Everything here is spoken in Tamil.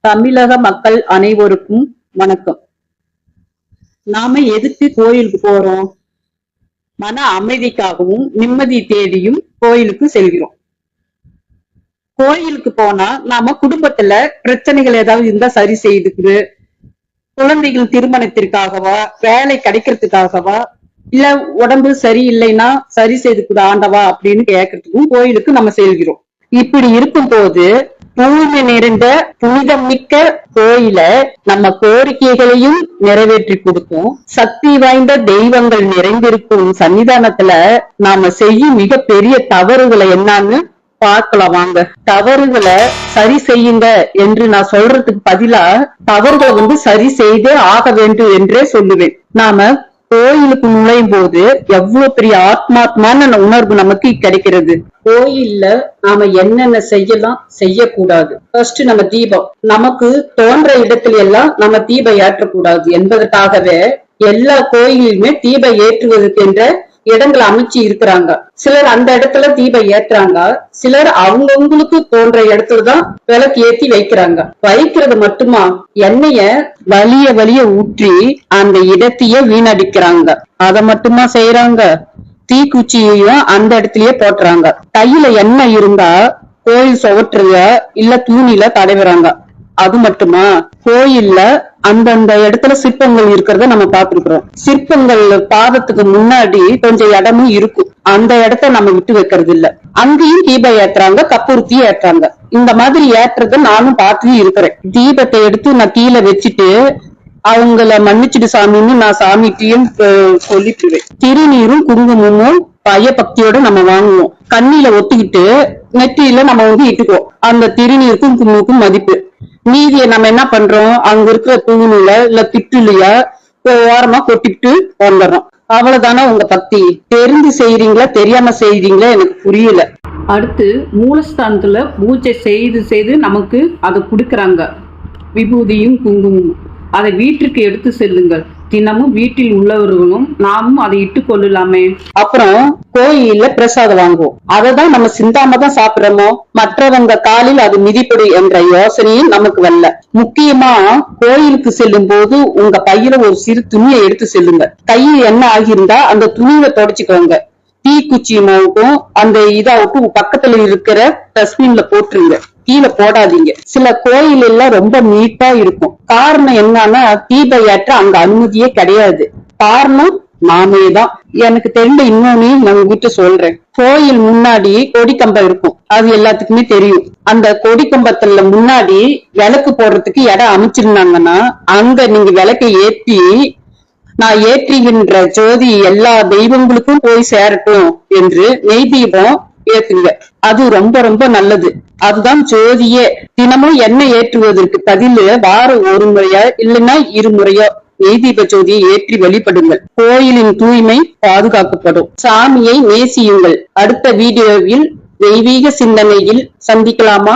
தமிழக மக்கள் அனைவருக்கும் வணக்கம். நாம எதுக்கு கோயிலுக்கு போறோம்? மன அமைதிக்காகவும் நிம்மதி தேடியும் கோயிலுக்கு செல்கிறோம். கோயிலுக்கு போனா நாம குடும்பத்துல பிரச்சனைகள் ஏதாவது இருந்தா சரி செய்துக்குது, குழந்தைகள் திருமணத்திற்காகவா, வேலை கிடைக்கிறதுக்காகவா, இல்ல உடம்பு சரியில்லைன்னா சரி செய்துக்குது ஆண்டவா அப்படின்னு கேட்கறதுக்கும் கோயிலுக்கு நம்ம செல்கிறோம். இப்படி இருக்கும் போது தூய்மை நிறைந்த புனிதம் மிக்க கோயில நம்ம கோரிக்கைகளையும் நிறைவேற்றி கொடுக்கும். சக்தி வாய்ந்த தெய்வங்கள் நிறைந்திருக்கும் சன்னிதானத்துல நாம செய்யும் மிக பெரிய தவறுகளை என்னன்னு பார்க்கலாம் வாங்க. தவறுகளை சரி செய்யுங்க என்று நான் சொல்றதுக்கு பதிலா தவறுகளை சரி செய்தே ஆக வேண்டும் என்றே சொல்லுவேன். நாம கோயிலுக்கு நுழையும் போது எவ்வளவு பெரிய ஆத்மாத்மான உணர்வு நமக்கு கிடைக்கிறது. கோயில்ல நாம என்னென்ன செய்யலாம் செய்யக்கூடாது. ஃபர்ஸ்ட் நம்ம தீபம், நமக்கு தோன்ற இடத்துல எல்லாம் நம்ம தீபம் ஏற்றக்கூடாது என்பதற்காகவே எல்லா கோயிலுமே தீபம் ஏற்றுவதற்கு என்ற இடங்களை அமைச்சு இருக்கிறாங்க. சிலர் அந்த இடத்துல தீபம் ஏற்றுறாங்க, சிலர் அவங்கவுங்களுக்கு தோன்ற இடத்துலதான் விளக்கு ஏத்தி வைக்கிறாங்க. வைக்கிறது மட்டுமா, எண்ணெய வலிய ஊற்றி அந்த இடத்தையே வீணடிக்கிறாங்க. அதை மட்டுமா செய்யறாங்க, தீக்குச்சியையும் அந்த இடத்துலயே போட்டுறாங்க. கையில எண்ணெய் இருந்தா கோயில் சுவற்றுல இல்ல தூணில தடவுறாங்க. அது மட்டுமா, கோயில்ல அந்தந்த இடத்துல சிற்பங்கள் இருக்கிறத நம்ம பார்த்திருக்கிறோம். சிற்பங்கள் பாதத்துக்கு முன்னாடி கொஞ்சம் இடமும் இருக்கும், அந்த இடத்த நம்ம விட்டு வைக்கிறது இல்ல. அங்கேயும் தீபம் ஏற்றுறாங்க, கப்பூர்த்தி ஏற்றுறாங்க. இந்த மாதிரி ஏற்றத நானும் பார்த்து இருக்கிறேன். தீபத்தை எடுத்து நான் கீழே வச்சுட்டு அவங்கள மன்னிச்சுட்டு சாமின்னு நான் சாமிட்டையும் சொல்லிட்டுருவேன். திருநீரும் குங்குமமும் பயபக்தியோட நம்ம வாங்குவோம். கண்ணில ஒத்திக்கிட்டு நெற்றியில நம்ம இட்டுக்குவோம். அந்த திருநீருக்கும் குங்குமக்கும் மதிப்பு. மீதியை நம்ம என்ன பண்றோம், அங்க இருக்கிற தூணுல இல்ல பிட்டுலையா ஓரமா கொட்டிட்டு வந்துடுறோம். அவ்வளவுதானே உங்க பக்தி? தெரிந்து செய்யறீங்களா தெரியாம செய்யறீங்களா எனக்கு புரியல. அடுத்து மூலஸ்தானத்துல பூஜை செய்து நமக்கு அதை கொடுக்கறாங்க, விபூதியும் குங்குமமும். அதை வீட்டிற்கு எடுத்து செல்லுங்கள். தினமும் வீட்டில் உள்ளவர்களும் நாமும் அதை இட்டு கொள்ளலாமே. அப்புறம் கோயில்ல பிரசாதம் வாங்குவோம். அதைதான் நம்ம சிந்தாம தான் சாப்பிடுறோமோ, மற்றவங்க காலில் அது மிதிப்படு என்ற யோசனையும் நமக்கு வரல. முக்கியமா கோயிலுக்கு செல்லும் போது உங்க பையில ஒரு சிறு துணியை எடுத்து செல்லுங்க. கையில் என்ன ஆகியிருந்தா அந்த துணியை தொடச்சுக்கோங்க. தீக்குச்சியுமாவும் அந்த இதாவட்டும் பக்கத்துல இருக்கிற டஸ்ட்பின்ல போட்டுருங்க, கீழே போடாதீங்க. சில கோயில் எல்லாம் ரொம்ப நீட்டா இருக்கும். காரணம் என்னன்னா, தீபம் ஏற்ற அங்க அனுமதியே கிடையாது. காரணம் நாமே தான். எனக்கு தெரிஞ்ச இன்னொன்னு நான் உங்ககிட்ட சொல்றேன். கோயில் முன்னாடி கொடிக்கம்பம் இருக்கும், அது எல்லாத்துக்குமே தெரியும். அந்த கொடிக்கம்பத்துல முன்னாடி விளக்கு போடுறதுக்கு இடம் அமைச்சிருந்தாங்கன்னா அங்க நீங்க விளக்கை ஏற்றி, நான் ஏற்றுகின்ற ஜோதி எல்லா தெய்வங்களுக்கும் போய் சேரட்டும் என்று நெய் தீபம் ஏத்துங்க. அது ரொம்ப ரொம்ப நல்லது. அதுதான் ஜோதியே. தினமும் எண்ணெய் ஏற்றுவதற்கு பதில் வாரம் ஒரு முறையா இல்லைன்னா இருமுறையோ நெய் தீப ஜோதியை ஏற்றி வழிபடுங்கள். கோயிலின் தூய்மை பாதுகாக்கப்படும். சாமியை நேசியுங்கள். அடுத்த வீடியோவில் தெய்வீக சிந்தனையில் சந்திக்கலாமா?